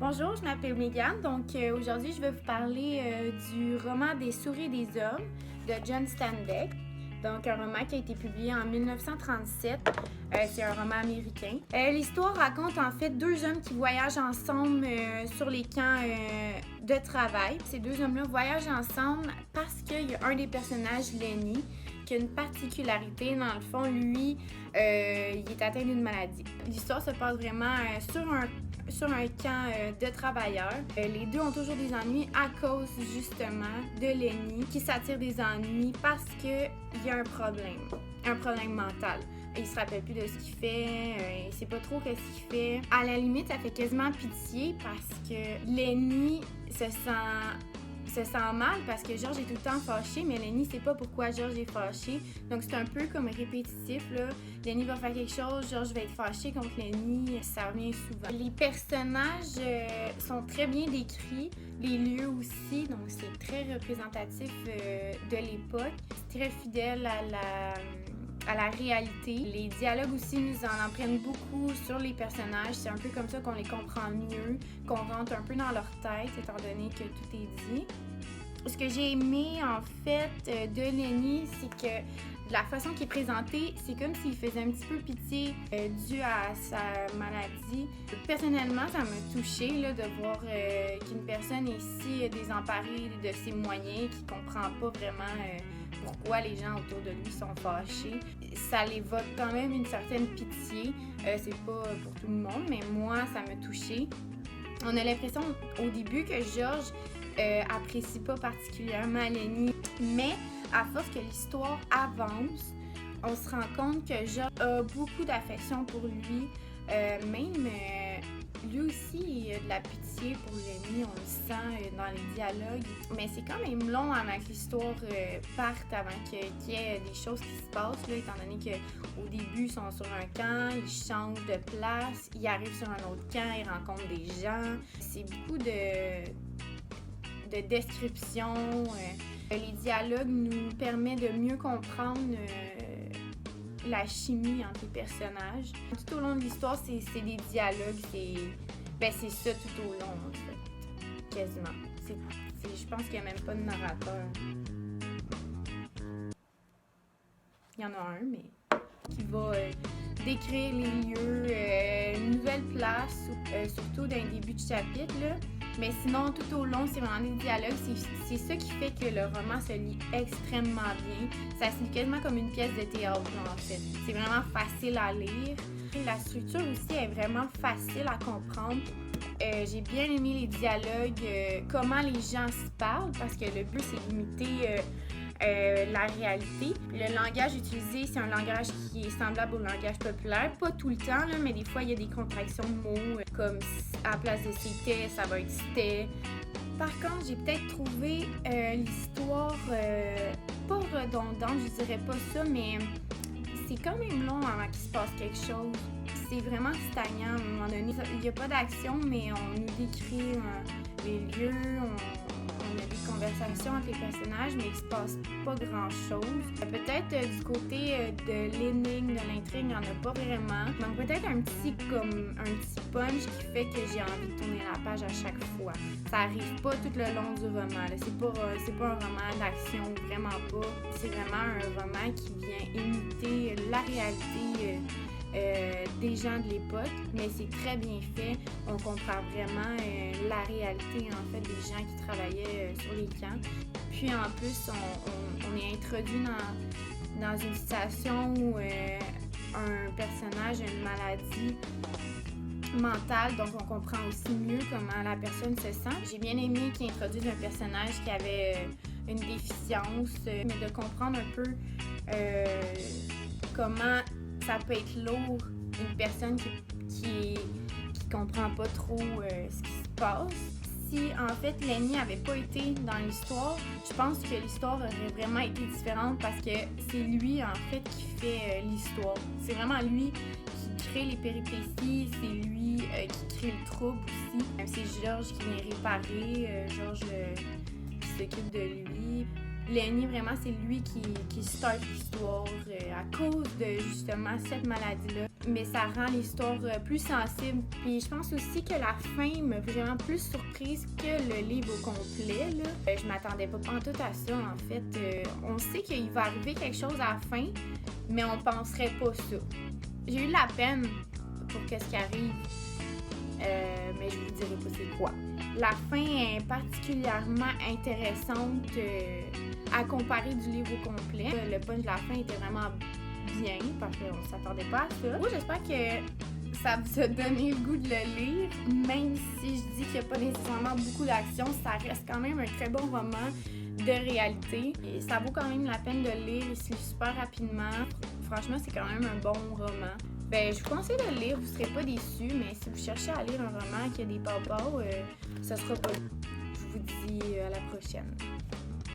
Bonjour, je m'appelle Mégane. Aujourd'hui, je vais vous parler du roman Des souris et des hommes de John Steinbeck. Donc, un roman qui a été publié en 1937. C'est un roman américain. L'histoire raconte en fait deux hommes qui voyagent ensemble sur les camps de travail. Ces deux hommes-là voyagent ensemble parce qu'il y a un des personnages, Lenny, qui a une particularité. Dans le fond, lui, il est atteint d'une maladie. L'histoire se passe vraiment sur un camp de travailleurs. Les deux ont toujours des ennuis à cause justement de Lenny qui s'attire des ennuis parce qu'il y a un problème mental. Il se rappelle plus de ce qu'il fait, il sait pas trop qu'est-ce qu'il fait. À la limite, ça fait quasiment pitié parce que Lenny se sent mal parce que George est tout le temps fâché, mais Lenny sait pas pourquoi George est fâché. Donc c'est un peu comme répétitif, là. Lenny va faire quelque chose, George va être fâché contre Lenny, ça revient souvent. Les personnages sont très bien décrits, les lieux aussi, donc c'est très représentatif de l'époque. C'est très fidèle à la réalité. Les dialogues aussi nous en apprennent beaucoup sur les personnages. C'est un peu comme ça qu'on les comprend mieux, qu'on rentre un peu dans leur tête, étant donné que tout est dit. Ce que j'ai aimé, en fait, de Lenny, c'est que la façon qu'il est présenté, c'est comme s'il faisait un petit peu pitié dû à sa maladie. Personnellement, ça m'a touchée là, de voir qu'une personne est si désemparée de ses moyens, qui comprend pas vraiment pourquoi les gens autour de lui sont fâchés. Ça l'évoque quand même une certaine pitié. C'est pas pour tout le monde, mais moi, ça m'a touchée. On a l'impression au début que George apprécie pas particulièrement Lenny, mais à force que l'histoire avance, on se rend compte que George a beaucoup d'affection pour lui, lui aussi, il a de la pitié pour Lenny, on le sent dans les dialogues. Mais c'est quand même long avant que l'histoire parte, avant qu'il y ait des choses qui se passent, là, étant donné qu'au début, ils sont sur un camp, ils changent de place, ils arrivent sur un autre camp, ils rencontrent des gens. C'est beaucoup de descriptions. Les dialogues nous permettent de mieux comprendre la chimie entre les personnages. Tout au long de l'histoire, c'est des dialogues, c'est ça tout au long, en fait, quasiment. Je pense qu'il n'y a même pas de narrateur. Il y en a un, mais qui va décrire les lieux, une nouvelle place, surtout dans le début du chapitre, là. Mais sinon, tout au long, c'est vraiment des dialogues. C'est ça qui fait que le roman se lit extrêmement bien. Ça se lit quasiment comme une pièce de théâtre, en fait. C'est vraiment facile à lire. La structure aussi est vraiment facile à comprendre. J'ai bien aimé les dialogues, comment les gens se parlent, parce que le but, c'est d'imiter la réalité. Le langage utilisé, c'est un langage qui est semblable au langage populaire. Pas tout le temps, là, mais des fois, il y a des contractions de mots, comme à la place de c'était, ça va être c'était. Par contre, j'ai peut-être trouvé l'histoire pas redondante, je dirais pas ça, mais c'est quand même long avant qu'il se passe quelque chose. C'est vraiment stagnant à un moment donné. Il n'y a pas d'action, mais on nous décrit les lieux, on a des conversations entre les personnages, mais il ne se passe pas grand-chose. Peut-être du côté de l'énigme, de l'intrigue, il n'y en a pas vraiment. Donc peut-être un petit punch qui fait que j'ai envie de tourner la page à chaque fois. Ça arrive pas tout le long du roman. C'est pas un roman d'action, vraiment pas. C'est vraiment un roman qui vient imiter la réalité des gens de l'époque, mais c'est très bien fait. On comprend vraiment la réalité en fait des gens qui travaillaient sur les camps. Puis en plus, on est introduit dans une situation où un personnage a une maladie mentale, donc on comprend aussi mieux comment la personne se sent. J'ai bien aimé qu'il introduise un personnage qui avait une déficience, mais de comprendre un peu comment ça peut être lourd, une personne qui comprend pas trop ce qui se passe. Si en fait Lenny n'avait pas été dans l'histoire, je pense que l'histoire aurait vraiment été différente parce que c'est lui en fait qui fait l'histoire. C'est vraiment lui qui crée les péripéties, c'est lui qui crée le trouble aussi. C'est George qui vient réparer, George qui s'occupe de lui. Lenny, vraiment, c'est lui qui start l'histoire à cause de justement cette maladie-là. mais ça rend l'histoire plus sensible. Puis je pense aussi que la fin m'a vraiment plus surprise que le livre au complet, là. Je m'attendais pas pantoute à ça, en fait. On sait qu'il va arriver quelque chose à la fin, mais on penserait pas ça. J'ai eu de la peine pour qu'est-ce qui arrive, mais je vous dirai pas c'est quoi. La fin est particulièrement intéressante à comparer du livre au complet. Le punch de la fin était vraiment bien parce qu'on s'attendait pas à ça. Moi, j'espère que ça vous a donné le goût de le lire, même si je dis qu'il n'y a pas nécessairement beaucoup d'action, ça reste quand même un très bon roman de réalité. Et ça vaut quand même la peine de le lire, il se lit super rapidement. Franchement, c'est quand même un bon roman. Ben, je vous conseille de le lire, vous ne serez pas déçus, mais si vous cherchez à lire un roman qui a des papas, ça sera pas. Je vous dis à la prochaine.